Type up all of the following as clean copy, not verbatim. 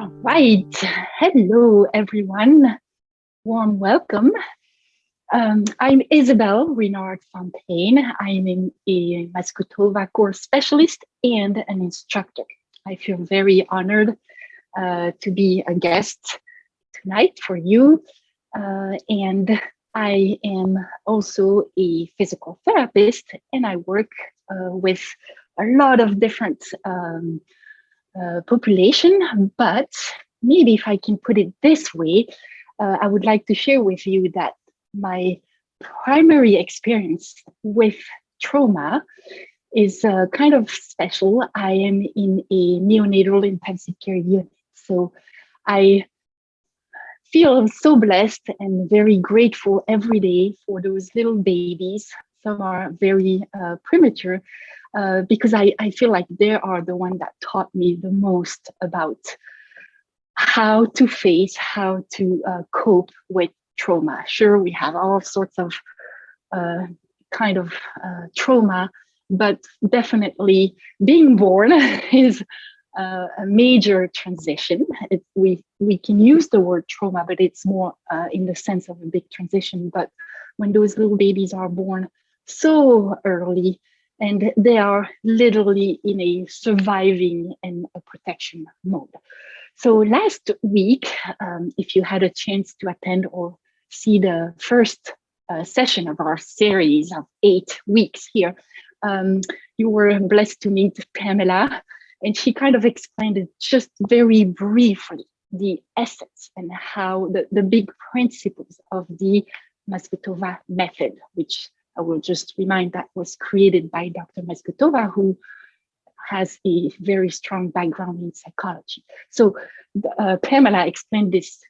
All right. Hello, everyone. Warm welcome. I'm Isabelle Renard-Fontaine. I'm a Masgutova course specialist and an instructor. I feel very honored to be a guest tonight for you. And I am also a physical therapist, and I work with a lot of different population, but maybe if I can put it this way, I would like to share with you that my primary experience with trauma is kind of special. I am in a neonatal intensive care unit, so I feel so blessed and very grateful every day for those little babies. Some are very premature, because I feel like they are the one that taught me the most about how to face, how to cope with trauma. Sure, we have all sorts of kind of trauma, but definitely being born is a major transition. We can use the word trauma, but it's more in the sense of a big transition. But when those little babies are born so early, and they are literally in a surviving and a protection mode. So last week, if you had a chance to attend or see the first session of our series of 8 weeks here, you were blessed to meet Pamela, and she kind of explained it just very briefly, the essence and how the big principles of the Masgutova method, which I will just remind that was created by Dr. Masgutova, who has a very strong background in psychology. So Pamela explained this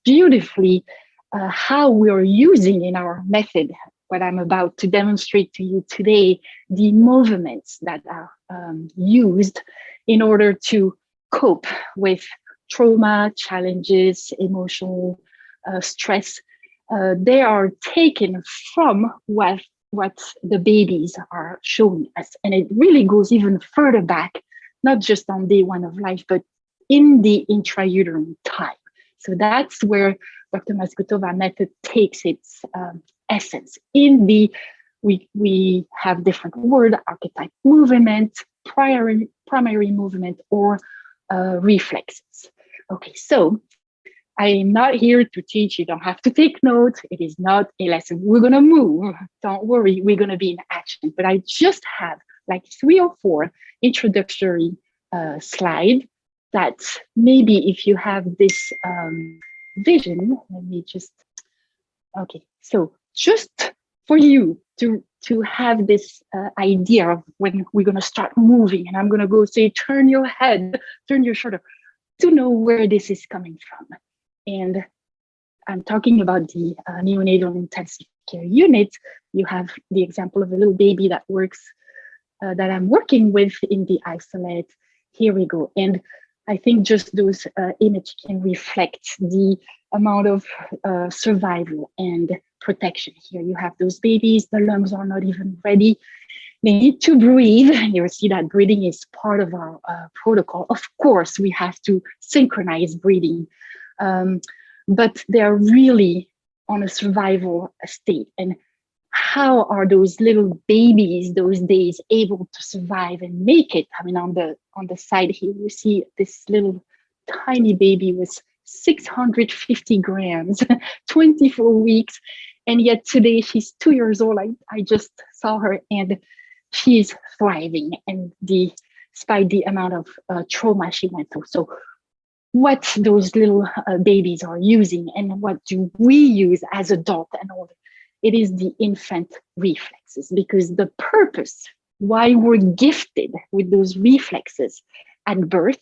beautifully, how we are using in our method, what I'm about to demonstrate to you today, the movements that are used in order to cope with trauma, challenges, emotional stress. They are taken from what the babies are showing us. And it really goes even further back, not just on day one of life, but in the intrauterine time. So that's where Dr. Masgutova method takes its essence. We have different word, archetype movement, primary movement, or reflexes. Okay, so I am not here to teach. You don't have to take notes. It is not a lesson. We're going to move. Don't worry. We're going to be in action. But I just have like 3 or 4 introductory slides that maybe if you have this vision, let me just, okay. So just for you to have this idea of when we're going to start moving, and I'm going to go say, turn your head, turn your shoulder, to know where this is coming from. And I'm talking about the neonatal intensive care unit. You have the example of a little baby that works, that I'm working with in the isolate. Here we go. And I think just those images can reflect the amount of survival and protection. Here you have those babies, the lungs are not even ready. They need to breathe. You'll see that breathing is part of our protocol. Of course, we have to synchronize breathing. But they're really on a survival state. And how are those little babies those days able to survive and make it? I mean, on the side here, you see this little tiny baby with 650 grams, 24 weeks. And yet today she's 2 years old. I just saw her and she's thriving, and despite the amount of trauma she went through. So what those little babies are using and what do we use as adult and older, it is the infant reflexes, because the purpose why we're gifted with those reflexes at birth,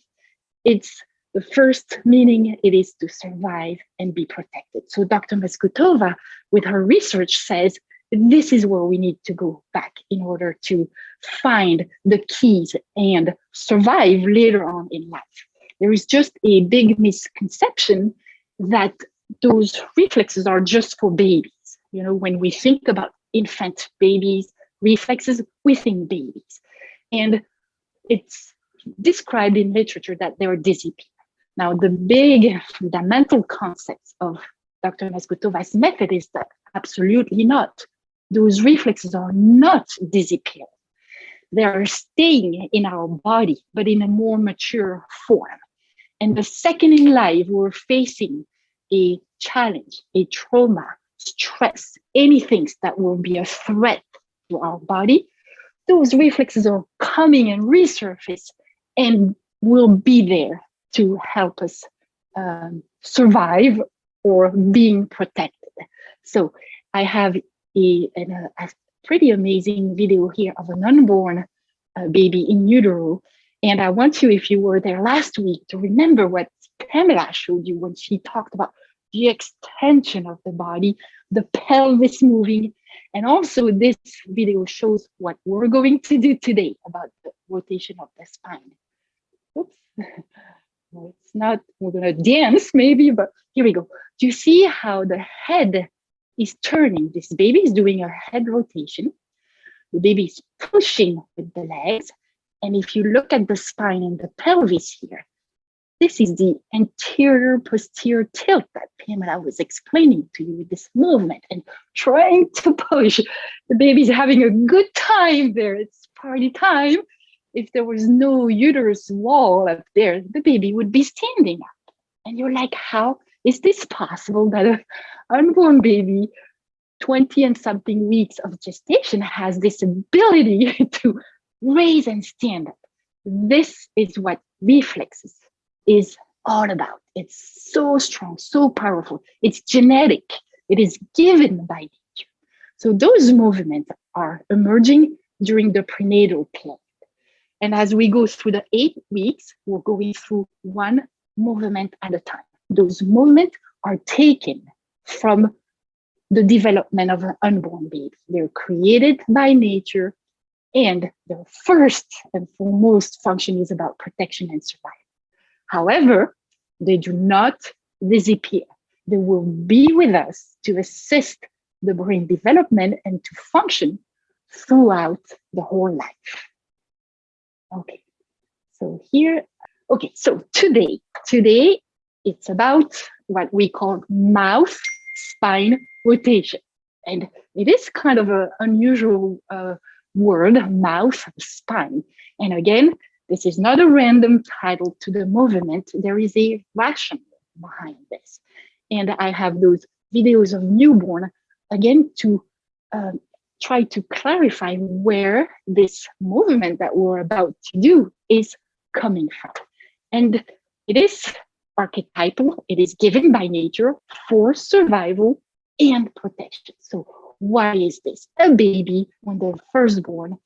it's the first meaning, it is to survive and be protected. So Dr. Masgutova, with her research, says this is where we need to go back in order to find the keys and survive later on in life. There is just a big misconception that those reflexes are just for babies. You know, when we think about infant babies, reflexes, we think babies. And it's described in literature that they're dizzy people. Now, the big fundamental concepts of Dr. Masgutova's method is that absolutely not. Those reflexes are not disappearing. They are staying in our body, but in a more mature form. And the second in life, we're facing a challenge, a trauma, stress, anything that will be a threat to our body, those reflexes are coming and resurface and will be there to help us survive or being protected. So I have a pretty amazing video here of an unborn baby in utero. And I want you, if you were there last week, to remember what Pamela showed you when she talked about the extension of the body, the pelvis moving. And also this video shows what we're going to do today about the rotation of the spine. Oops. No, it's not, we're gonna dance maybe, but here we go. Do you see how the head is turning? This baby is doing a head rotation. The baby is pushing with the legs. And if you look at the spine and the pelvis here, this is the anterior posterior tilt that Pamela was explaining to you with this movement and trying to push. The baby's having a good time there. It's party time. If there was no uterus wall up there, the baby would be standing up. And you're like, how is this possible that an unborn baby, 20 and something weeks of gestation, has this ability to raise and stand up? This is what reflexes is all about. It's so strong, so powerful. It's genetic. It is given by nature. So those movements are emerging during the prenatal period. And as we go through the 8 weeks, we're going through one movement at a time. Those movements are taken from the development of an unborn baby. They're created by nature, and their first and foremost function is about protection and survival. However, they do not disappear. They will be with us to assist the brain development and to function throughout the whole life. Okay, so here, okay, so today it's about what we call mouth spine rotation. And it is kind of an unusual word, mouth spine. And again, this is not a random title to the movement. There is a rationale behind this. And I have those videos of newborn, again, to try to clarify where this movement that we're about to do is coming from. And it is archetypal. It is given by nature for survival and protection. So why is this? A baby, when they're first born,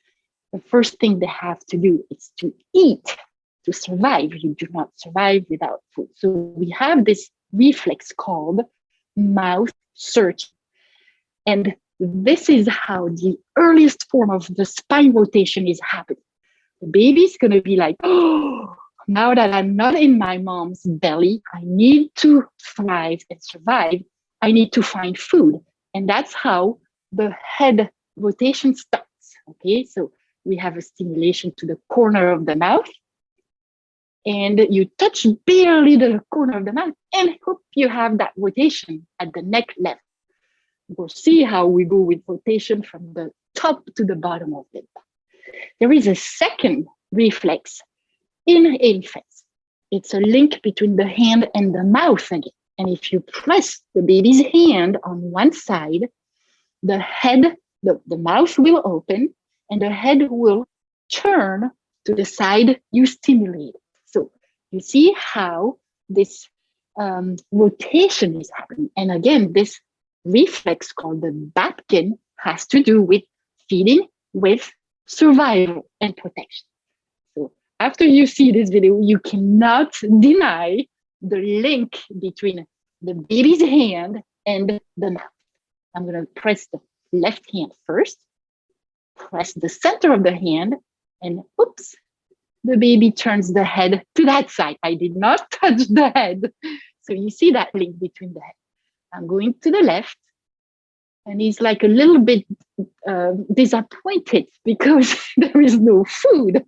the first thing they have to do is to eat, to survive. You do not survive without food. So we have this reflex called mouth search. And this is how the earliest form of the spine rotation is happening. The baby's going to be like, oh, now that I'm not in my mom's belly, I need to thrive and survive. I need to find food. And that's how the head rotation starts. Okay, so we have a stimulation to the corner of the mouth. And you touch barely the corner of the mouth, and hope you have that rotation at the neck level. We'll see how we go with rotation from the top to the bottom of it. There is a second reflex in infants. It's a link between the hand and the mouth again. And if you press the baby's hand on one side, the head, the mouth will open and the head will turn to the side you stimulate. So you see how this rotation is happening. And again, this reflex called the Babkin has to do with feeding, with survival and protection. So after you see this video, you cannot deny the link between the baby's hand and the mouth. I'm going to press the left hand first, press the center of the hand, and oops, the baby turns the head to that side. I did not touch the head. So you see that link between the head. I'm going to the left, and he's like a little bit disappointed because there is no food.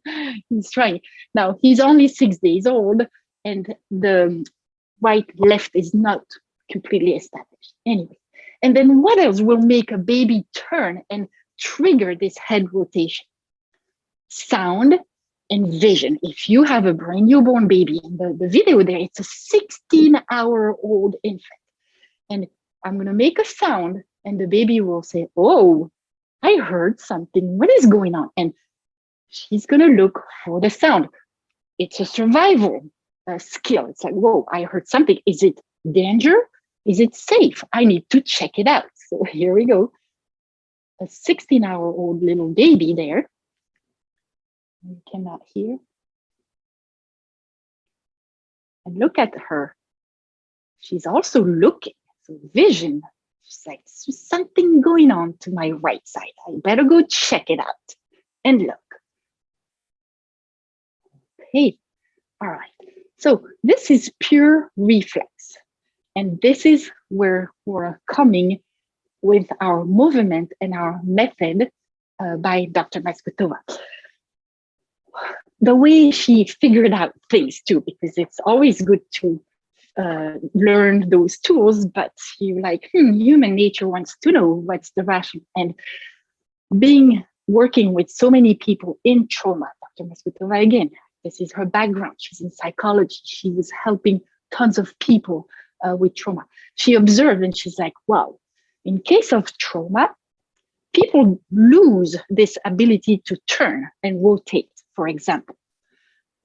He's trying. Now, he's only 6 days old, and the right left is not completely established. Anyway, and then what else will make a baby turn and trigger this head rotation? Sound and vision. If you have a brand newborn baby, in the video there, it's a 16-hour-old infant. And I'm going to make a sound and the baby will say, oh, I heard something. What is going on? And she's going to look for the sound. It's a survival skill. It's like, whoa, I heard something. Is it danger? Is it safe? I need to check it out. So here we go. A 16-hour-old little baby there. You cannot hear. And look at her. She's also looking. So vision. She's like, there's something going on to my right side. I better go check it out and look. Okay. All right. So this is pure reflex. And this is where we're coming with our movement and our method by Dr. Masgutova. The way she figured out things too, because it's always good to learn those tools, but you're like, human nature wants to know what's the rationale. And working with so many people in trauma, Dr. Masgutova, again, this is her background. She's in psychology. She was helping tons of people with trauma. She observed and she's like, wow, in case of trauma, people lose this ability to turn and rotate, for example.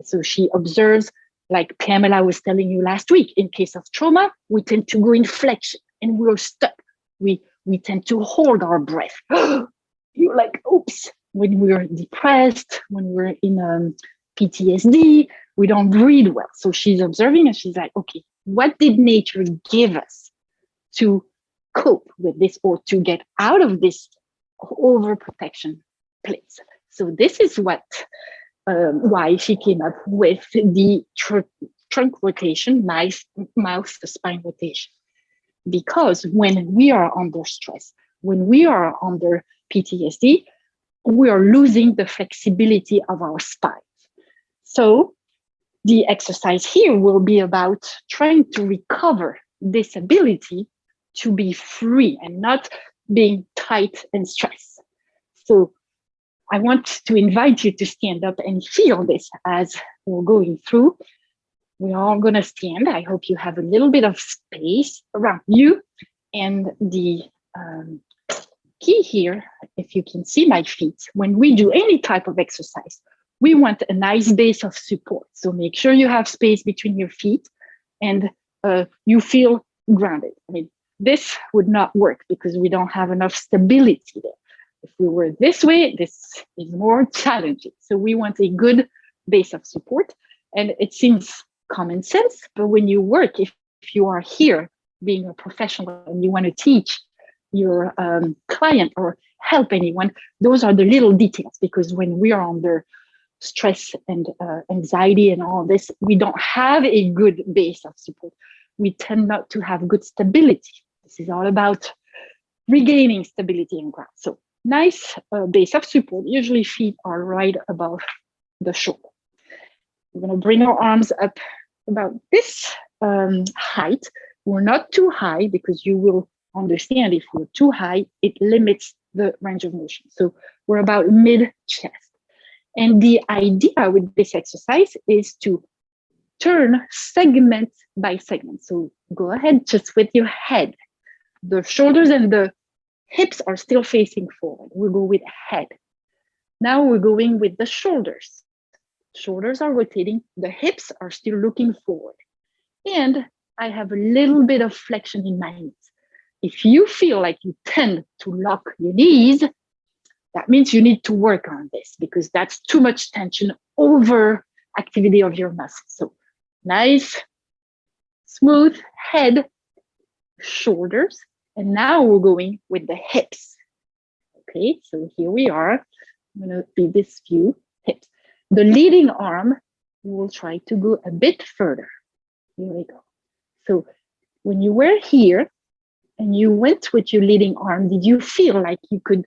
So she observes, like Pamela was telling you last week, in case of trauma, we tend to go in flexion and we're stuck. We tend to hold our breath. You're like, oops, when we're depressed, when we're in PTSD, we don't breathe well. So she's observing and she's like, okay, what did nature give us to cope with this or to get out of this overprotection place? So this is why she came up with the trunk rotation, mouth spine rotation. Because when we are under stress, when we are under PTSD, we are losing the flexibility of our spine. So the exercise here will be about trying to recover this ability to be free and not being tight and stressed. So I want to invite you to stand up and feel this as we're going through. We're all going to stand. I hope you have a little bit of space around you. And the key here, if you can see my feet, when we do any type of exercise, we want a nice base of support. So make sure you have space between your feet and you feel grounded. I mean, this would not work because we don't have enough stability there. If we were this way, this is more challenging. So we want a good base of support. And it seems common sense, but when you work, if you are here being a professional and you want to teach your client or help anyone, those are the little details, because when we are under stress and anxiety and all this, we don't have a good base of support. We tend not to have good stability. This is all about regaining stability and ground. So nice base of support. Usually feet are right above the shoulder. We're going to bring our arms up about this height. We're not too high, because you will understand if we're too high, it limits the range of motion. So we're about mid-chest. And the idea with this exercise is to turn segment by segment. So go ahead just with your head. The shoulders and the hips are still facing forward. We'll go with head. Now we're going with the shoulders. Shoulders are rotating. The hips are still looking forward. And I have a little bit of flexion in my knees. If you feel like you tend to lock your knees, that means you need to work on this, because that's too much tension over activity of your muscles. So nice, smooth head, shoulders. And now we're going with the hips. Okay, so here we are. I'm going to be this view, hips. The leading arm, we'll try to go a bit further. Here we go. So when you were here and you went with your leading arm, did you feel like you could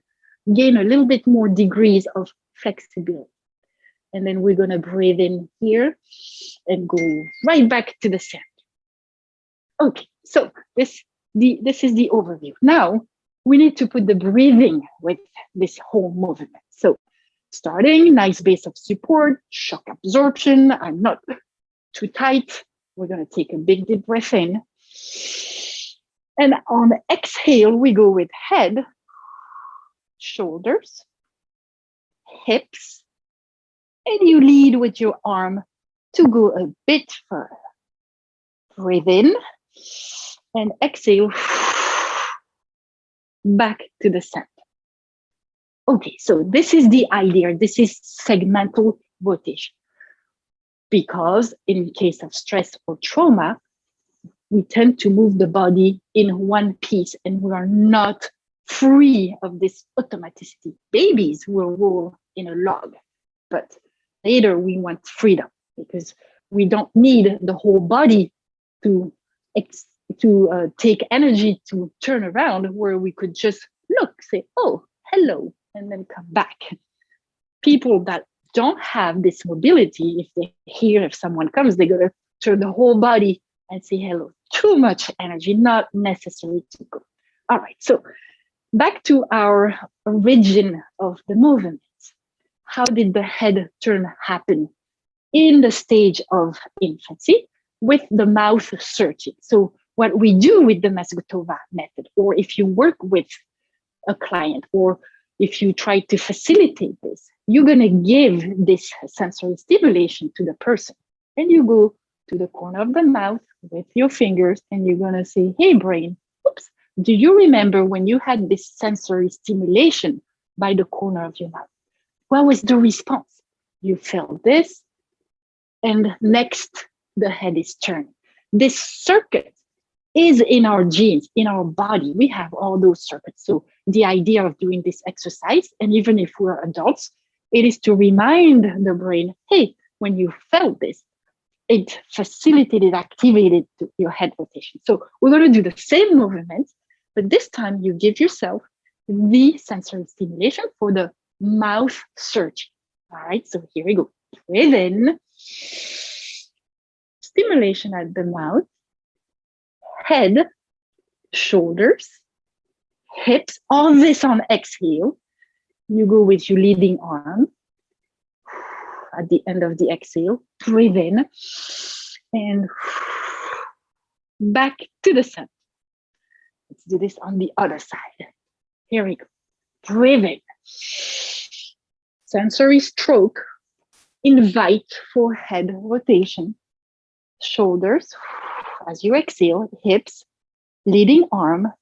gain a little bit more degrees of flexibility? And then we're going to breathe in here and go right back to the center. Okay, so this is the overview. Now we need to put the breathing with this whole movement. So starting, nice base of support, shock absorption. I'm not too tight. We're going to take a big deep breath in. And on exhale, we go with head, shoulders, hips, and you lead with your arm to go a bit further. Breathe in and exhale back to the center. Okay, so this is the idea. This is segmental rotation. Because in case of stress or trauma, we tend to move the body in one piece and we are not free of this automaticity. Babies will roll in a log, but later we want freedom because we don't need the whole body to take energy to turn around, where we could just look, say, oh, hello, and then come back. People that don't have this mobility, if they hear if someone comes, they're going to turn the whole body and say hello. Too much energy, not necessary to go. All right, so back to our origin of the movement. How did the head turn happen? In the stage of infancy, with the mouth searching. So what we do with the Masgutova method, or if you work with a client, or if you try to facilitate this, you're going to give this sensory stimulation to the person. And you go to the corner of the mouth with your fingers, and you're going to say, hey, brain, oops, do you remember when you had this sensory stimulation by the corner of your mouth? What was the response? You felt this, and next, the head is turning. This circuit is in our genes, in our body. We have all those circuits. So the idea of doing this exercise, and even if we're adults, it is to remind the brain, hey, when you felt this, it facilitated, activated your head rotation. So we're going to do the same movement, but this time you give yourself the sensory stimulation for the mouth search. All right, so here we go. Breathe in. Stimulation at the mouth, head, shoulders, hips, all this on exhale. You go with your leading arm. At the end of the exhale, breathe in and back to the center. Let's do this on the other side. Here we go. Breathe in. Sensory stroke. Invite for head rotation. Shoulders, as you exhale, hips, leading arm,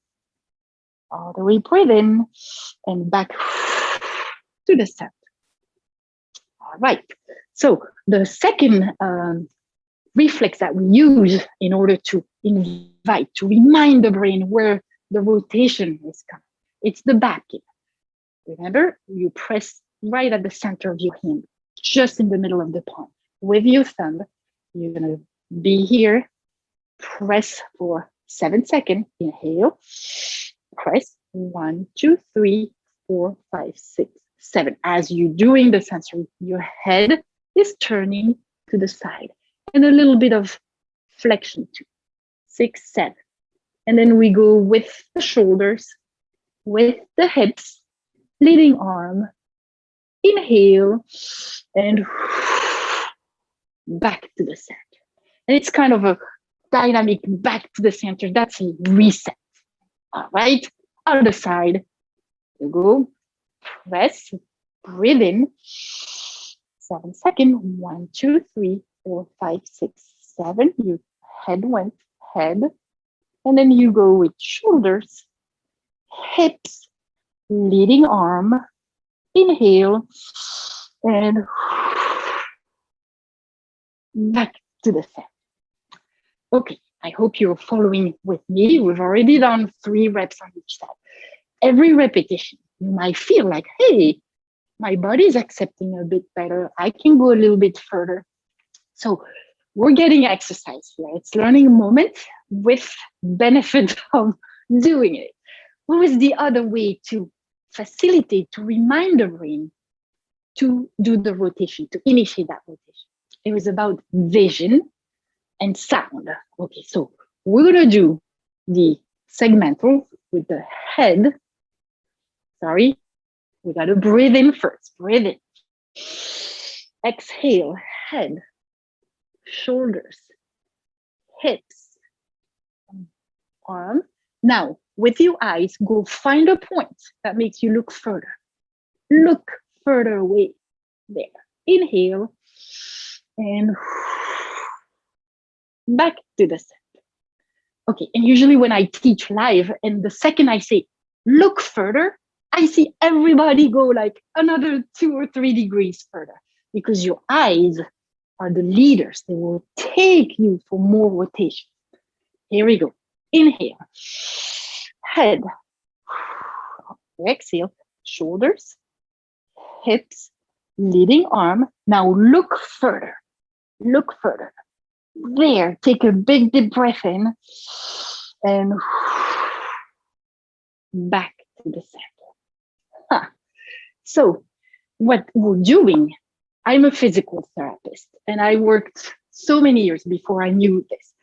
all the way breathe in and back to the center. All right, so the second reflex that we use in order to invite, to remind the brain where the rotation is coming, it's the backing. Remember, you press right at the center of your hand, just in the middle of the palm. With your thumb, you're gonna be here, press for 7 seconds, inhale, press 1, 2, 3, 4, 5, 6, 7. As you're doing the sensory, your head is turning to the side and a little bit of flexion too. 6, 7. And then we go with the shoulders, with the hips, leading arm, inhale, and back to the center. And it's kind of a dynamic back to the center. That's a reset. All right, other side. You go, press, breathe in. 7 seconds. 1, 2, 3, 4, 5, 6, 7. Your head went, head. And then you go with shoulders, hips, leading arm, inhale, and back to the center. Okay, I hope you're following with me. We've already done 3 reps on each side. Every repetition, you might feel like, hey, my body's accepting a bit better. I can go a little bit further. So we're getting exercise here. It's learning moment with benefit of doing it. What was the other way to facilitate, to remind the brain to do the rotation, to initiate that rotation. It was about vision and sound. Okay, so we're gonna do the segmental with the head. Sorry, we gotta breathe in first. Breathe in. Exhale, head, shoulders, hips, arm. Now, with your eyes, go find a point that makes you look further. Look further away. There. Inhale and back to the center. Okay, and usually when I teach live, and the second I say, look further, I see everybody go like another 2 or 3 degrees further, because your eyes are the leaders. They will take you for more rotation. Here we go. Inhale, head, exhale, shoulders, hips, leading arm. Now look further, look further. There, take a big deep breath in and back to the center. Huh. So what we're doing, I'm a physical therapist and I worked so many years before I knew this.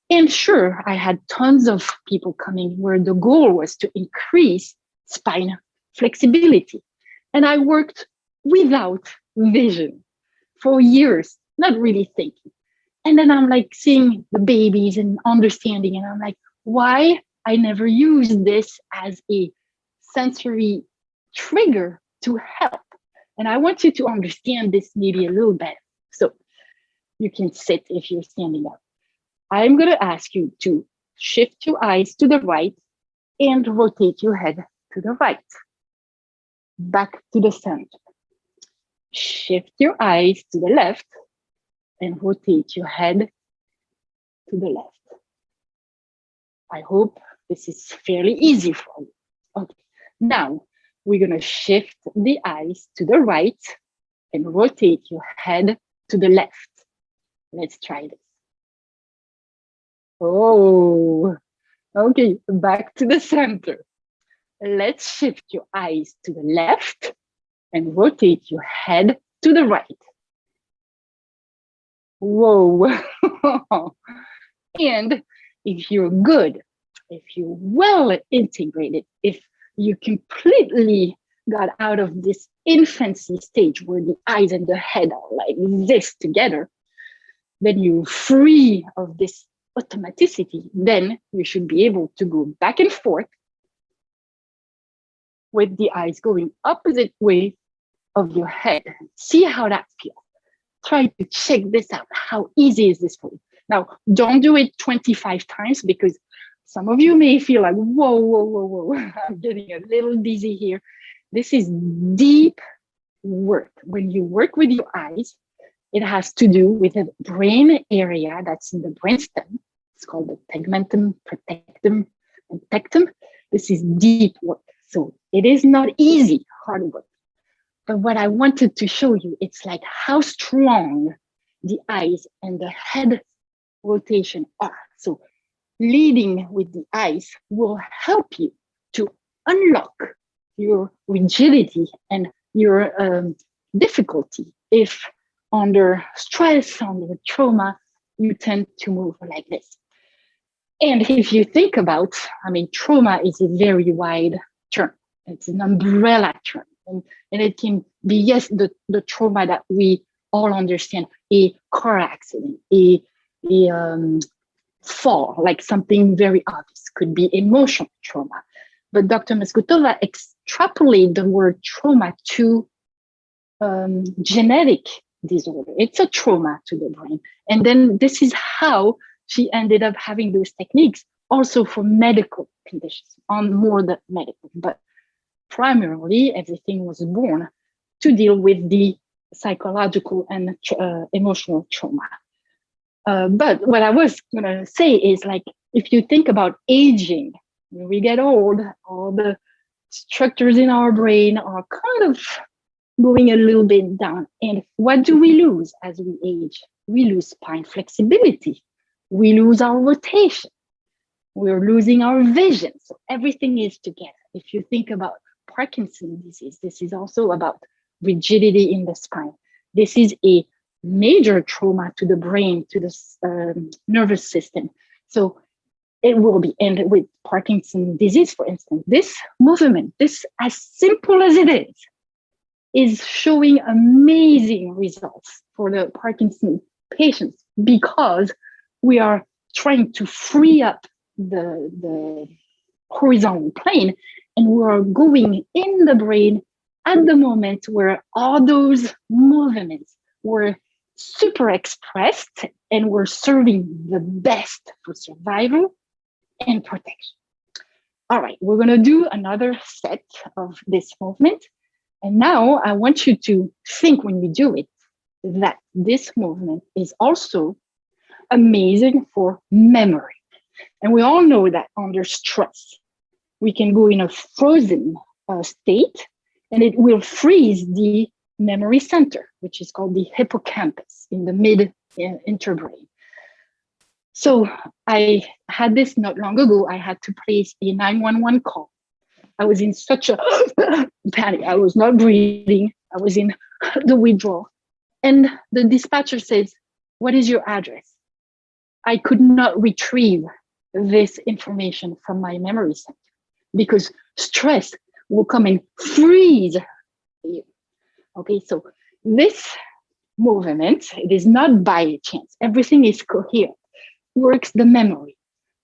And sure, I had tons of people coming where the goal was to increase spine flexibility. And I worked without vision for years, not really thinking. And then I'm like seeing the babies and understanding, and I'm like, why I never used this as a sensory trigger to help. And I want you to understand this maybe a little better. So you can sit if you're standing up. I'm going to ask you to shift your eyes to the right and rotate your head to the right. Back to the center. Shift your eyes to the left and rotate your head to the left. I hope this is fairly easy for you. Okay, now we're going to shift the eyes to the right and rotate your head to the left. Let's try this. Oh, okay, back to the center. Let's shift your eyes to the left and rotate your head to the right. Whoa. And if you're good, if you're well integrated, if you completely got out of this infancy stage where the eyes and the head are like this together, then you're free of this automaticity. Then you should be able to go back and forth with the eyes going opposite way of your head. See how that feels. Try to check this out. How easy is this for you? Now, don't do it 25 times because some of you may feel like, whoa, whoa, whoa, whoa, I'm getting a little dizzy here. This is deep work. When you work with your eyes, it has to do with a brain area that's in the brainstem. It's called the tegmentum, protectum, and tectum. This is deep work. So it is not easy, hard work. But what I wanted to show you, it's like how strong the eyes and the head rotation are. So leading with the eyes will help you to unlock your rigidity and your difficulty. If under stress, under trauma, you tend to move like this. And if you think about, I mean, trauma is a very wide term. It's an umbrella term. And it can be, yes, the trauma that we all understand, a car accident, a fall, like something very obvious, could be emotional trauma. But Dr. Masgutova extrapolated the word trauma to genetic disorder. It's a trauma to the brain. And then this is how she ended up having those techniques also for medical conditions, on more than medical. But primarily, everything was born to deal with the psychological and emotional trauma. But what I was going to say is, like, if you think about aging, when we get old, all the structures in our brain are kind of going a little bit down. And what do we lose as we age? We lose spine flexibility. We lose our rotation. We're losing our vision. So everything is together. If you think about Parkinson's disease, this is also about rigidity in the spine. This is a major trauma to the brain, to the nervous system. So it will be, and with Parkinson's disease, for instance, this movement, this as simple as it is showing amazing results for the Parkinson patients because we are trying to free up the horizontal plane, and we are going in the brain at the moment where all those movements were super expressed and were serving the best for survival and protection. All right, we're going to do another set of this movement. And now I want you to think when you do it that this movement is also amazing for memory. And we all know that under stress, we can go in a frozen state and it will freeze the memory center, which is called the hippocampus in the mid-interbrain. So I had this not long ago. I had to place a 911 call. I was in such a panic. I was not breathing. I was in the withdrawal. And the dispatcher says, "What is your address?" I could not retrieve this information from my memory center because stress will come and freeze you. Okay, so this movement, it is not by chance. Everything is coherent, works the memory.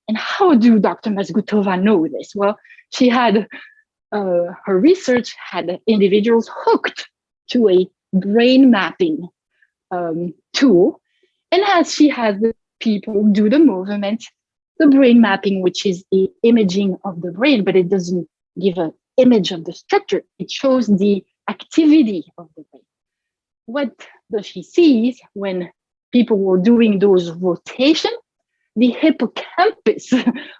And how do Dr. Masgutova know this? Well, she had, her research had individuals hooked to a brain mapping tool. And as she has the people do the movement, the brain mapping, which is the imaging of the brain, but it doesn't give an image of the structure. It shows the activity of the brain. What does she see when people were doing those rotations? The hippocampus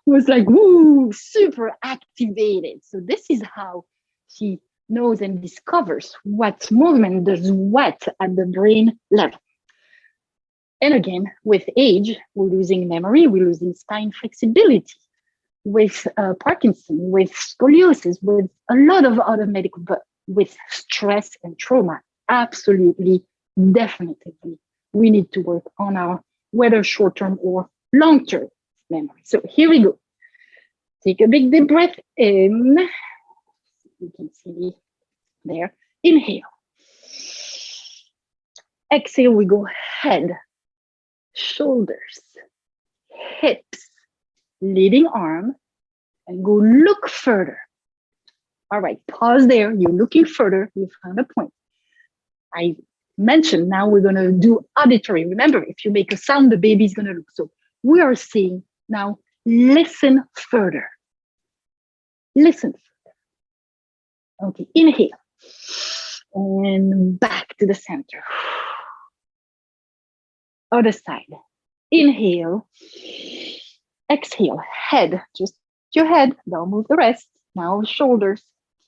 was like, woo, super activated. So this is how she knows and discovers what movement does what at the brain level. And again, with age, we're losing memory, we're losing spine flexibility. With Parkinson, with scoliosis, with a lot of other medical, but with stress and trauma, absolutely, definitely, we need to work on our whether short-term or long-term memory. So here we go. Take a big deep breath in. You can see there. Inhale. Exhale, we go head, shoulders, hips, leading arm, and go look further. All right, pause there. You're looking further. You found a point. I mentioned now we're going to do auditory. Remember, if you make a sound, the baby's going to look. So we are saying now, listen further. Listen further. Okay, inhale. And back to the center. Other side. Inhale. Exhale. Head. Just your head. Don't move the rest. Now shoulders.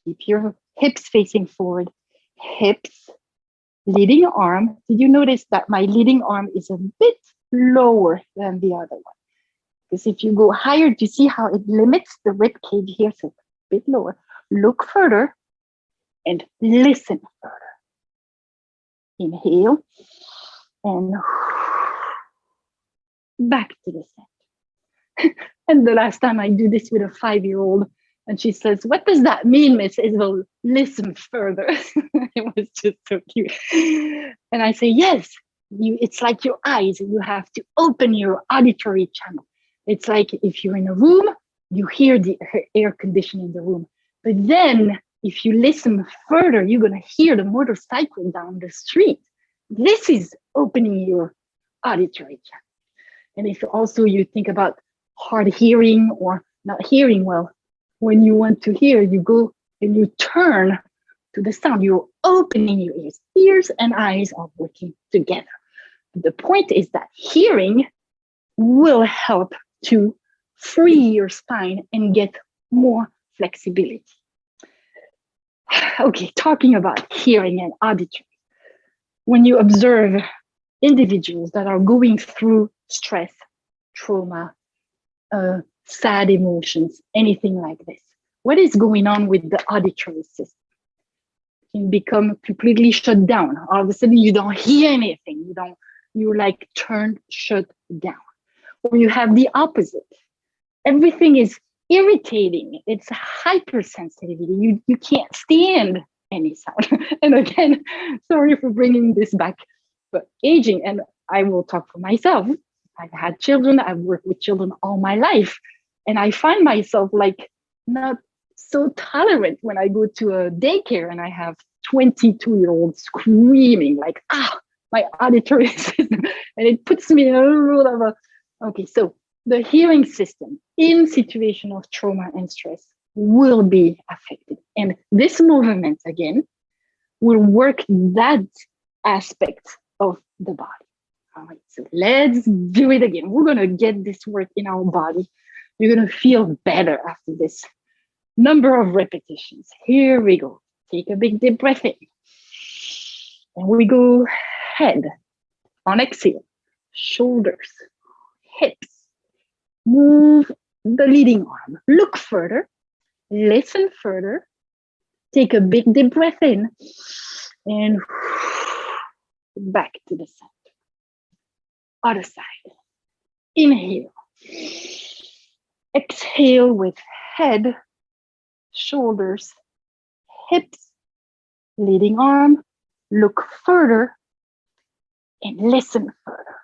Keep your hips facing forward. Hips. Leading arm. Did you notice that my leading arm is a bit lower than the other one? Because if you go higher, do you see how it limits the rib cage here? So a bit lower. Look further and listen further. Inhale and back to the center. And the last time I do this with a 5-year-old, and she says, "What does that mean, Miss Isabel? Listen further." It was just so cute. And I say, yes, it's like your eyes. You have to open your auditory channel. It's like if you're in a room, you hear the air conditioning in the room. But then if you listen further, you're going to hear the motorcycle down the street. This is opening your auditory channel. And if also you think about hard hearing or not hearing well, when you want to hear, you go and you turn to the sound. You're opening your ears. Ears and eyes are working together. The point is that hearing will help to free your spine and get more flexibility. Okay, talking about hearing and auditory. When you observe individuals that are going through stress, trauma, sad emotions, anything like this, what is going on with the auditory system? can become completely shut down. All of a sudden, you don't hear anything. You're like turned shut down. Or you have the opposite. Everything is irritating. It's hypersensitivity. You can't stand any sound. And again, sorry for bringing this back, but aging, and I will talk for myself. I've had children. I've worked with children all my life. And I find myself like not so tolerant when I go to a daycare and I have 22-year-olds screaming like, my auditory system. And it puts me in a rule of okay, so the hearing system in situation of trauma and stress will be affected. And this movement, again, will work that aspect of the body. All right, so let's do it again. We're going to get this work in our body. You're going to feel better after this number of repetitions. Here we go. Take a big deep breath in. And we go head on exhale, shoulders, hips. Move the leading arm. Look further. Listen further. Take a big deep breath in and back to the center. Other side. Inhale. Exhale with head, shoulders, hips, leading arm. Look further and listen further.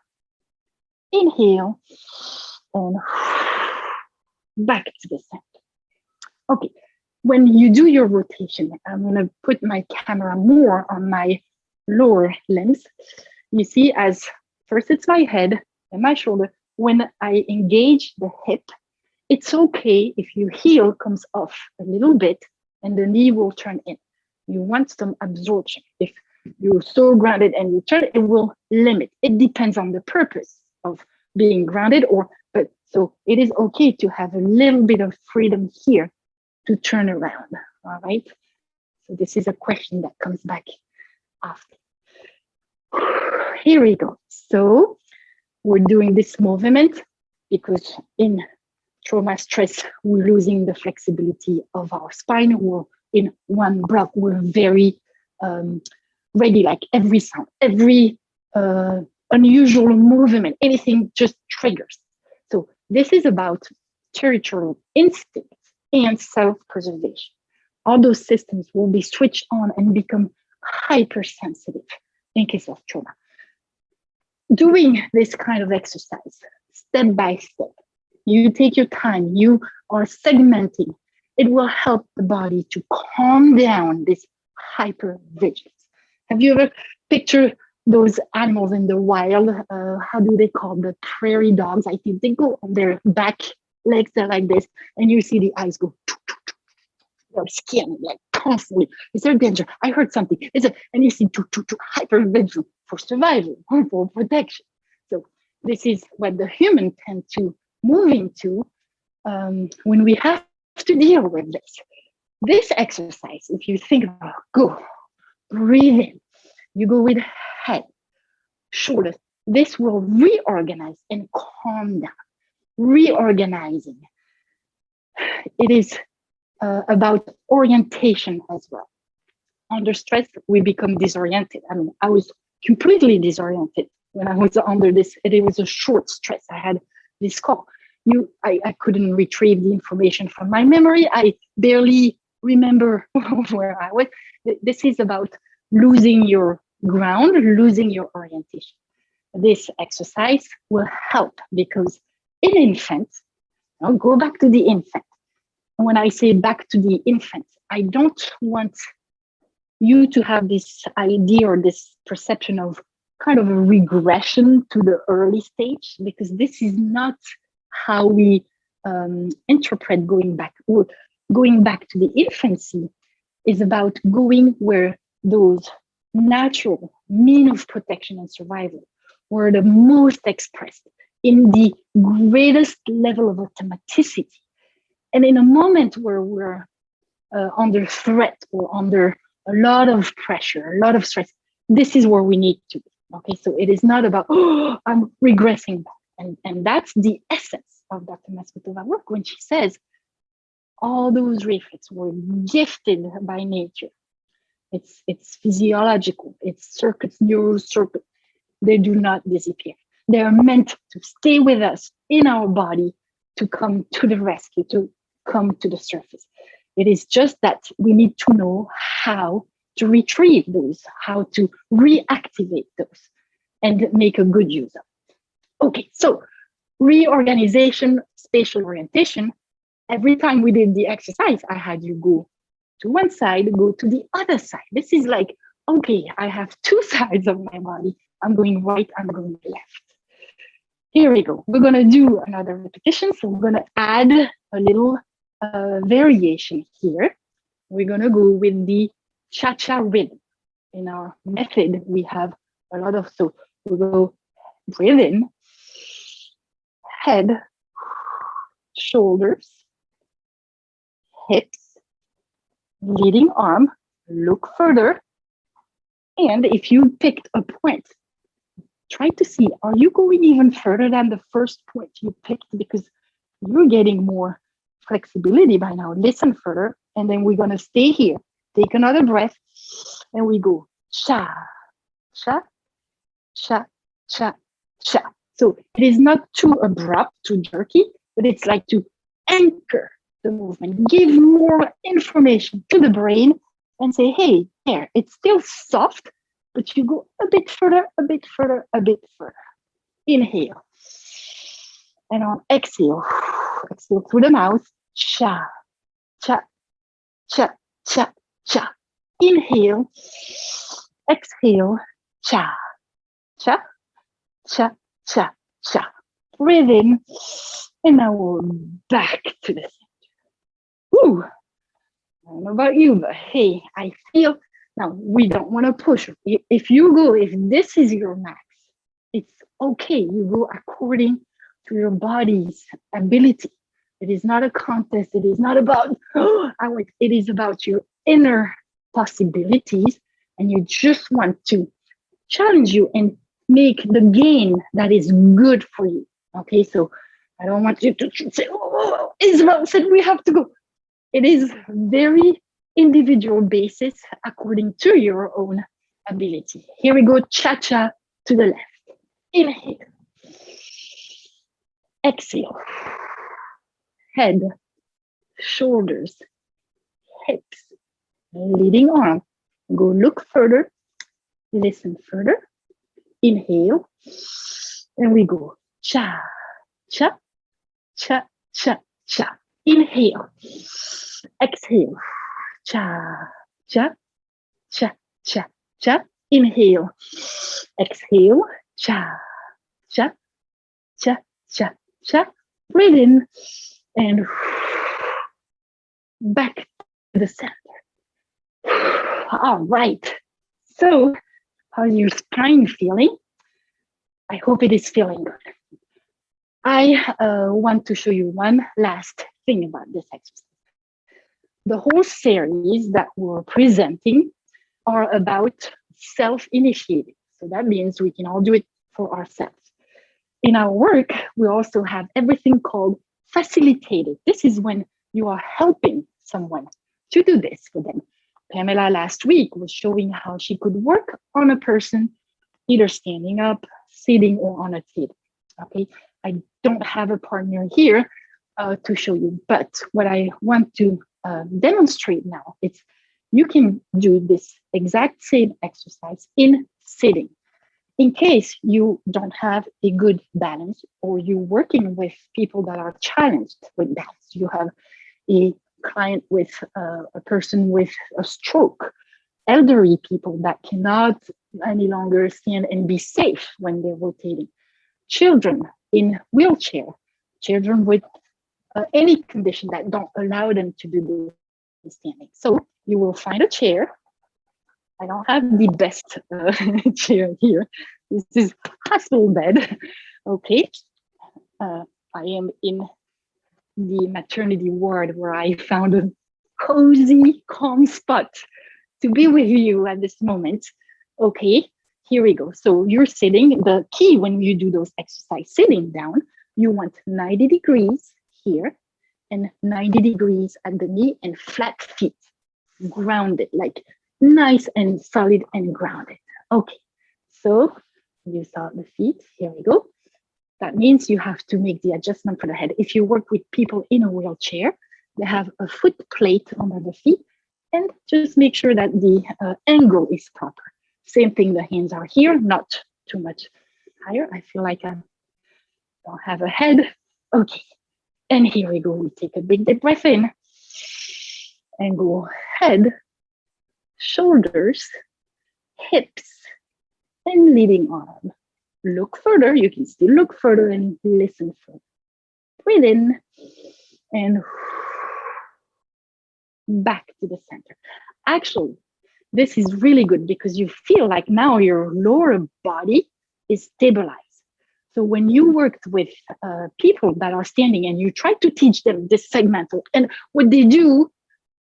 Inhale and back to the center. Okay, when you do your rotation, I'm going to put my camera more on my lower limbs. You see, as first it's my head and my shoulder. When I engage the hip, it's okay if your heel comes off a little bit and the knee will turn in. You want some absorption. If you're so grounded and you turn, it will limit. It depends on the purpose of being grounded, but so it is okay to have a little bit of freedom here to turn around. All right. So this is a question that comes back after. Here we go. So we're doing this movement because in trauma stress, we're losing the flexibility of our spine. We're in one breath. We're very ready, like every sound, every unusual movement, anything just triggers. So this is about territorial instinct and self-preservation. All those systems will be switched on and become hypersensitive in case of trauma. Doing this kind of exercise, step by step, you take your time, you are segmenting, it will help the body to calm down this hypervigilance. Have you ever pictured those animals in the wild? How do they call the prairie dogs? I think they go on their back legs, they're like this, and you see the eyes go, their skin like constantly. Is there danger? I heard something. And you see hypervigilant for survival or for protection. So this is what the human tend to move into when we have to deal with this. This exercise, if you think about, go, breathe in, you go with head, shoulders. This will reorganize and calm down. Reorganizing. It is about orientation as well. Under stress, we become disoriented. I mean, I was completely disoriented when I was under this. It was a short stress. I had this call. I couldn't retrieve the information from my memory. I barely remember where I was. This is about losing your ground, losing your orientation. This exercise will help because in infants, I'll go back to the infant. When I say back to the infant, I don't want you to have this idea or this perception of kind of a regression to the early stage, because this is not how we interpret going back. Going back to the infancy is about going where those natural means of protection and survival were the most expressed in the greatest level of automaticity. And in a moment where we're under threat or under a lot of pressure, a lot of stress, this is where we need to be. Okay, so it is not about, oh, I'm regressing back. And that's the essence of Dr. Masgutova work when she says all those reflexes were gifted by nature It's physiological. It's circuits, neural circuits. They do not disappear. They are meant to stay with us in our body, to come to the rescue, to come to the surface. It is just that we need to know how to retrieve those, how to reactivate those, and make a good use of it. Okay, so reorganization, spatial orientation. Every time we did the exercise, I had you go to one side, go to the other side. This is like, okay, I have two sides of my body. I'm going right, I'm going left. Here we go. We're going to do another repetition. So we're going to add a little variation here. We're going to go with the cha-cha rhythm. In our method, we have a lot of, so we go breathe in, head, shoulders, hips, leading arm, look further. And if you picked a point, try to see, are you going even further than the first point you picked? Because you're getting more flexibility by now. Listen further. And then we're going to stay here. Take another breath. And we go cha, cha, cha, cha, cha. So it is not too abrupt, too jerky, but it's like to anchor the movement, give more information to the brain and say, hey, there, it's still soft, but you go a bit further, a bit further, a bit further. Inhale. And on exhale, exhale through the mouth, cha, cha, cha, cha, cha. Inhale, exhale, cha, cha, cha, cha, cha. Breathe in, and now we're back to the center. Woo! I don't know about you, but hey, I feel, now we don't want to push. If this is your max, it's okay. You go according to your body's ability. It is not a contest. It is not about, it is about your inner possibilities. And you just want to challenge you and make the gain that is good for you. Okay, so I don't want you to say, oh, Isabel said we have to go. It is very individual basis according to your own ability. Here we go, cha-cha to the left. Inhale. Exhale. Head, shoulders, hips, leading arm. Go look further, listen further. Inhale. And we go cha, cha, cha, cha, cha. Inhale. Exhale. Cha, cha, cha, cha, cha. Inhale. Exhale. Cha, cha, cha, cha, cha. Breathe in and back to the center. All right. So, how's your spine feeling? I hope it is feeling good. I want to show you one last thing about this exercise. The whole series that we're presenting are about self-initiating. So that means we can all do it for ourselves. In our work, we also have everything called facilitated. This is when you are helping someone to do this for them. Pamela last week was showing how she could work on a person, either standing up, sitting, or on a table. Okay, I don't have a partner here to show you, but what I want to demonstrate now is you can do this exact same exercise in sitting. In case you don't have a good balance, or you're working with people that are challenged with balance, you have a client with a person with a stroke, elderly people that cannot any longer stand and be safe when they're rotating, children in wheelchair, children with any condition that don't allow them to do the standing. So you will find a chair. I don't have the best chair here. This is hospital bed. Okay. I am in the maternity ward where I found a cozy, calm spot to be with you at this moment. Okay, here we go. So you're sitting. The key when you do those exercise sitting down, you want 90 degrees here and 90 degrees at the knee and flat feet, grounded, like nice and solid and grounded. Okay, so you saw the feet, here we go. That means you have to make the adjustment for the head. If you work with people in a wheelchair, they have a foot plate under the feet, and just make sure that the angle is proper. Same thing, the hands are here, not too much higher. I feel like I don't have a head. Okay, and here we go. We take a big deep breath in and go head, shoulders, hips, and leading arm. Look further. You can still look further and listen further. Breathe in and back to the center. Actually, this is really good because you feel like now your lower body is stabilized. So when you worked with people that are standing and you try to teach them this segmental, and what they do,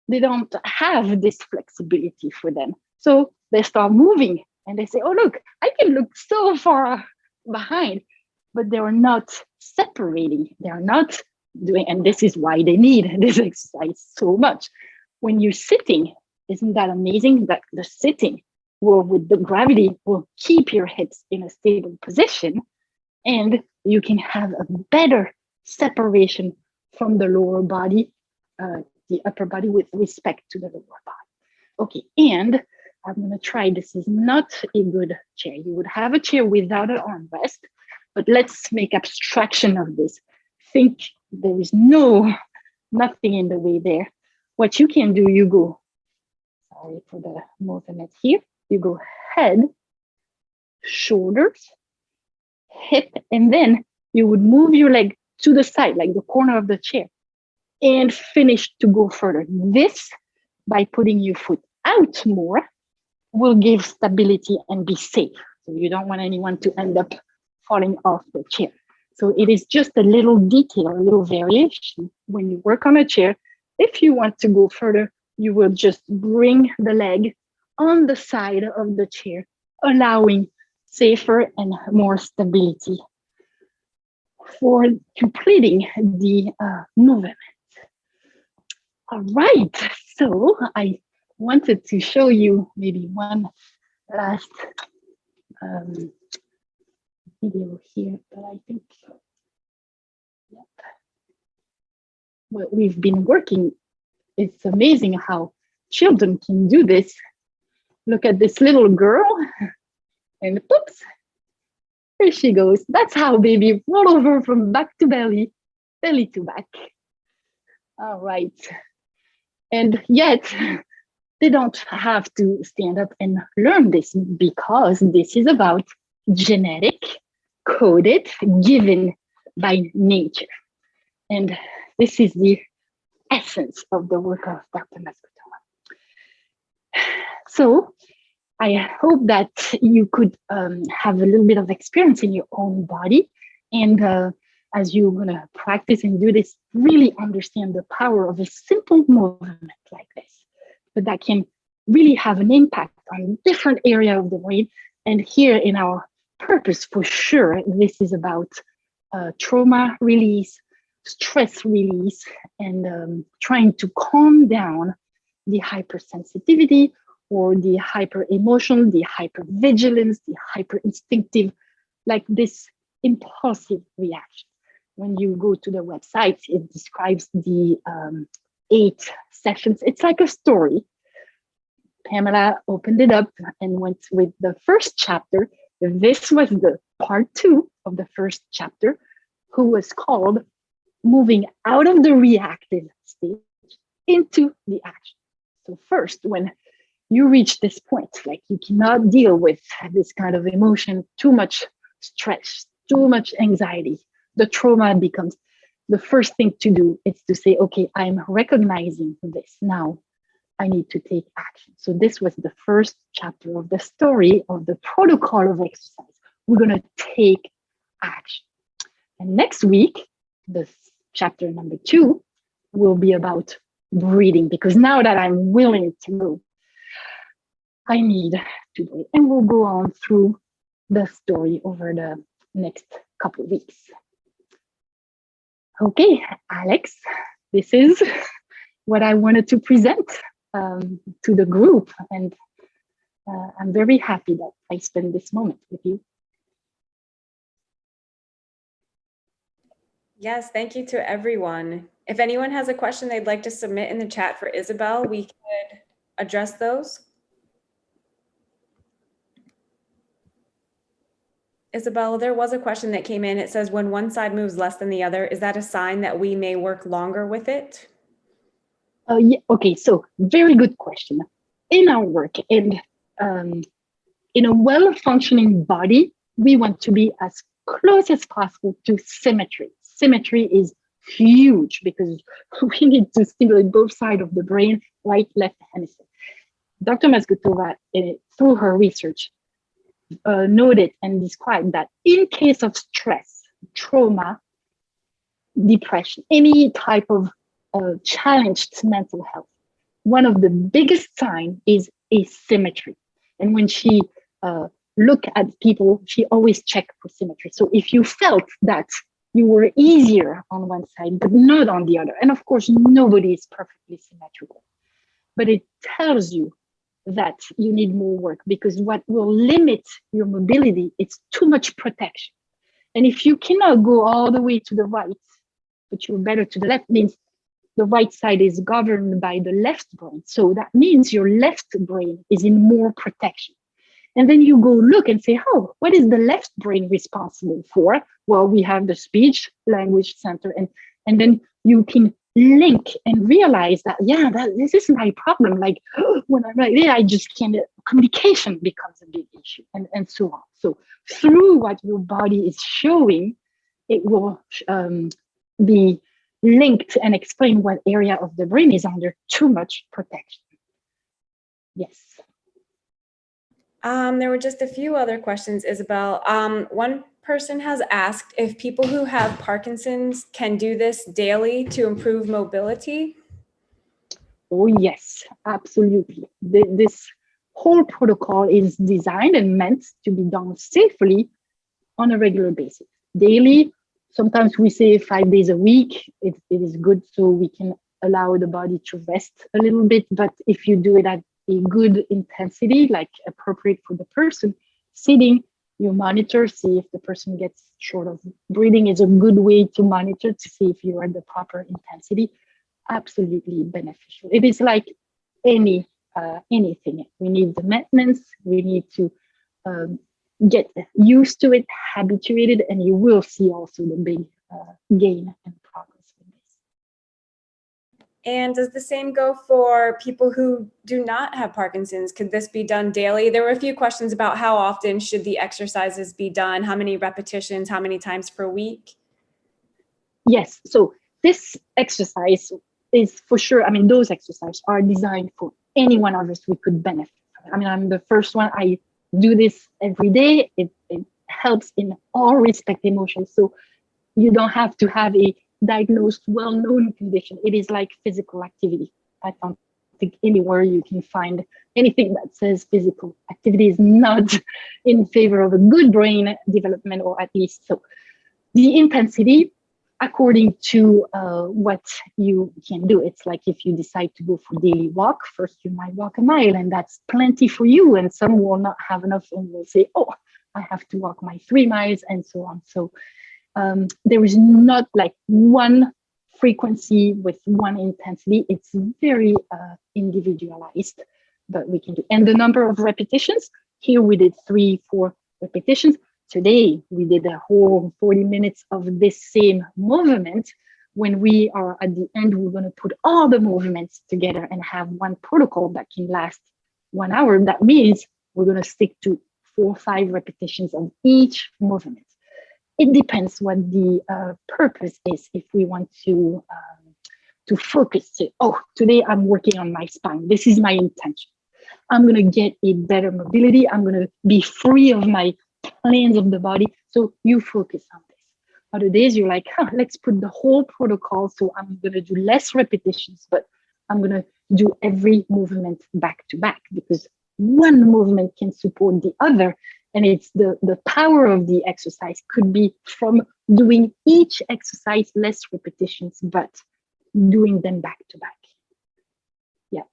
they don't have this flexibility for them. So they start moving and they say, oh, look, I can look so far behind, but they are not separating. They are not doing, and this is why they need this exercise so much. When you're sitting, isn't that amazing that the sitting will, with the gravity, will keep your hips in a stable position, and you can have a better separation from the lower body, the upper body with respect to the lower body. Okay, and I'm gonna try, this is not a good chair. You would have a chair without an armrest, but let's make abstraction of this. Think there is nothing in the way there. What you can do, you go, sorry for the movement here, you go head, shoulders, hip, and then you would move your leg to the side, like the corner of the chair, and finish to go further. This, by putting your foot out more, will give stability and be safe. So you don't want anyone to end up falling off the chair. So it is just a little detail, a little variation. When you work on a chair, if you want to go further, you will just bring the leg on the side of the chair, allowing safer and more stability for completing the movement. All right, so I wanted to show you maybe one last video here, but I think, yep. What we've been working, it's amazing how children can do this. Look at this little girl, and oops, here she goes. That's how baby roll over from back to belly, belly to back. All right, and yet they don't have to stand up and learn this because this is about genetic, coded, given by nature. And this is the essence of the work of Dr. Masgutova. So I hope that you could have a little bit of experience in your own body. And as you're gonna practice and do this, really understand the power of a simple movement like this, but that can really have an impact on different area of the brain. And here in our purpose, for sure, this is about trauma release, stress release, and trying to calm down the hypersensitivity or the hyper emotional, the hyper vigilance, the hyper instinctive, like this impulsive reaction. When you go to the website, it describes the 8 sessions. It's like a story. Pamela opened it up and went with the first chapter. This was the part 2 of the first chapter, who was called Moving Out of the Reactive Stage into the Action. So first, when you reach this point, like you cannot deal with this kind of emotion, too much stress, too much anxiety, the trauma becomes the first thing to do is to say, okay, I'm recognizing this now. I need to take action. So this was the first chapter of the story of the protocol of exercise. We're going to take action. And next week, this chapter number 2 will be about breathing, because now that I'm willing to move, I need to breathe. And we'll go on through the story over the next couple of weeks. Okay, Alex, this is what I wanted to present to the group. And I'm very happy that I spent this moment with you. Yes, thank you to everyone. If anyone has a question they'd like to submit in the chat for Isabel, we could address those. Isabel, there was a question that came in. It says, when one side moves less than the other, is that a sign that we may work longer with it? Yeah, okay, so very good question. In our work and in a well-functioning body, we want to be as close as possible to symmetry. Symmetry is huge because we need to stimulate both sides of the brain, right, left hemisphere. Dr. Masgutova, through her research, noted and described that in case of stress, trauma, depression, any type of challenged mental health, one of the biggest signs is asymmetry. And when she looked at people, she always checked for symmetry. So if you felt that you were easier on one side, but not on the other, and of course, nobody is perfectly symmetrical, but it tells you that you need more work, because what will limit your mobility is too much protection. And if you cannot go all the way to the right, but you're better to the left, means the right side is governed by the left brain. So that means your left brain is in more protection. And then you go look and say, oh, what is the left brain responsible for? Well, we have the speech language center. And then you can link and realize that, yeah, this is my problem. Like when I'm like, yeah, I just can't, communication becomes a big issue, and so on. So through what your body is showing, it will be linked and explain what area of the brain is under too much protection. Yes. There were just a few other questions, Isabel. One person has asked if people who have Parkinson's can do this daily to improve mobility. Oh, yes, absolutely. This whole protocol is designed and meant to be done safely on a regular basis. Daily, sometimes we say 5 days a week. It is good so we can allow the body to rest a little bit. But if you do it at a good intensity, like appropriate for the person, sitting, you monitor, see if the person gets short of breathing is a good way to monitor to see if you're at the proper intensity. Absolutely beneficial. It is like anything. We need the maintenance. We need to get used to it, habituated, and you will see also the big gain and progress with this. And does the same go for people who do not have Parkinson's? Could this be done daily? There were a few questions about how often should the exercises be done, how many repetitions, how many times per week? Yes, so this exercise is for sure, I mean, those exercises are designed for any one of us we could benefit from. I mean, I'm the first one, I do this every day. It helps in all respect emotions. So you don't have to have a diagnosed, well-known condition. It is like physical activity. I don't think anywhere you can find anything that says physical activity is not in favor of a good brain development, or at least so. The intensity, according to what you can do. It's like if you decide to go for daily walk, first you might walk a mile, and that's plenty for you. And some will not have enough and will say, oh, I have to walk my 3 miles and so on. So there is not like one frequency with one intensity. It's very individualized, but we can do. And the number of repetitions, here we did 3-4 repetitions. Today, we did a whole 40 minutes of this same movement. When we are at the end, we're going to put all the movements together and have one protocol that can last 1 hour. That means we're going to stick to 4 or 5 repetitions of each movement. It depends what the purpose is. If we want to focus, say, oh, today I'm working on my spine. This is my intention. I'm going to get a better mobility. I'm going to be free of my planes of the body. So you focus on this. Other days you're like, let's put the whole protocol. So I'm going to do less repetitions, but I'm going to do every movement back to back, because one movement can support the other. And it's the power of the exercise could be from doing each exercise less repetitions, but doing them back to back. Yeah.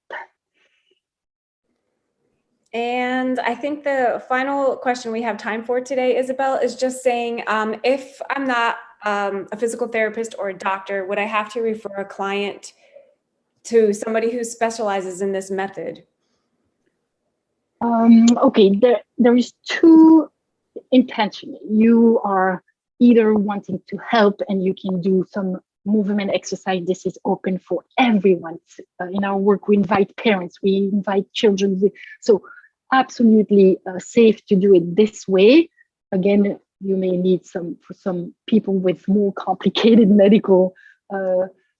And I think the final question we have time for today, Isabel, is just saying, if I'm not a physical therapist or a doctor, would I have to refer a client to somebody who specializes in this method? Okay, there is two intention. You are either wanting to help and you can do some movement exercise. This is open for everyone. In our work, we invite parents, we invite children. So absolutely safe to do it this way. Again, you may need for some people with more complicated medical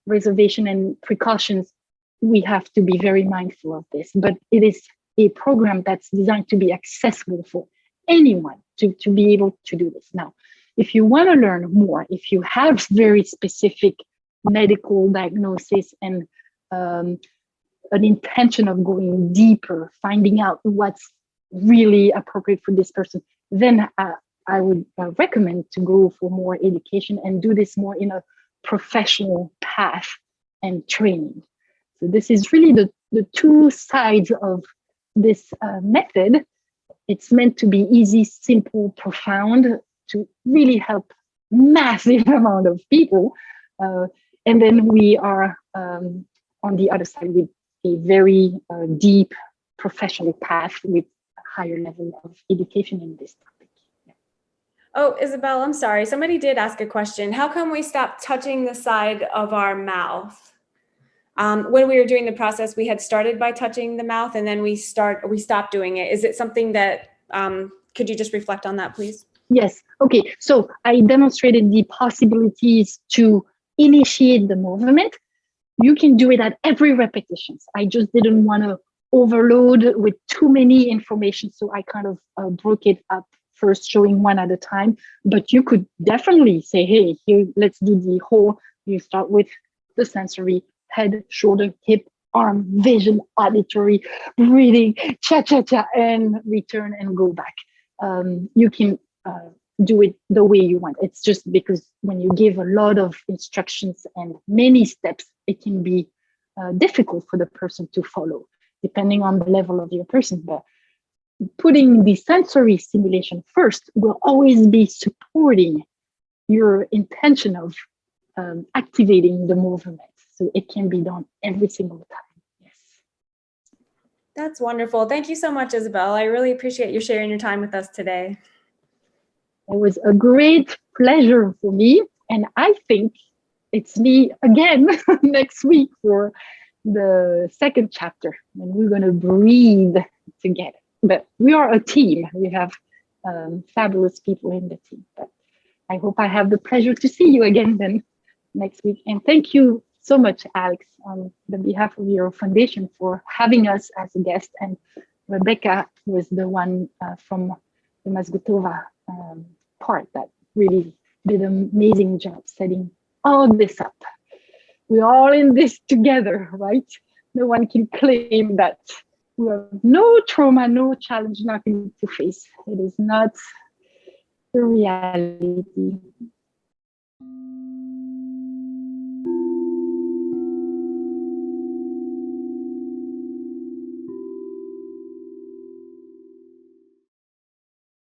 reservation and precautions. We have to be very mindful of this, but it is a program that's designed to be accessible for anyone to be able to do this. Now, if you want to learn more, if you have very specific medical diagnosis and an intention of going deeper, finding out what's really appropriate for this person, then I would recommend to go for more education and do this more in a professional path and training. So this is really the two sides of this method. It's meant to be easy, simple, profound, to really help massive amount of people. And then we are on the other side with a very deep professional path with a higher level of education in this topic. Yeah. Oh, Isabel, I'm sorry. Somebody did ask a question. How come we stop touching the side of our mouth? When we were doing the process, we had started by touching the mouth and then we stopped doing it. Is it something that, could you just reflect on that, please? Yes. Okay. So I demonstrated the possibilities to initiate the movement. You can do it at every repetition. I just didn't want to overload with too many information. So I kind of broke it up, first showing one at a time. But you could definitely say, hey, here, let's do the whole. You start with the sensory, head, shoulder, hip, arm, vision, auditory, breathing, cha-cha-cha, and return and go back. You can do it the way you want. It's just because when you give a lot of instructions and many steps, it can be difficult for the person to follow, depending on the level of your person. But putting the sensory stimulation first will always be supporting your intention of activating the movement. So it can be done every single time. Yes. That's wonderful. Thank you so much, Isabel. I really appreciate you sharing your time with us today. It was a great pleasure for me. And I think it's me again next week for the second chapter. And we're going to breathe together. But we are a team. We have fabulous people in the team. But I hope I have the pleasure to see you again then next week. And thank you so much, Alex, on the behalf of your foundation for having us as a guest. And Rebecca was the one from the Masgutova part that really did an amazing job setting all this up. We're all in this together, right? No one can claim that we have no trauma, no challenge, nothing to face. It is not the reality.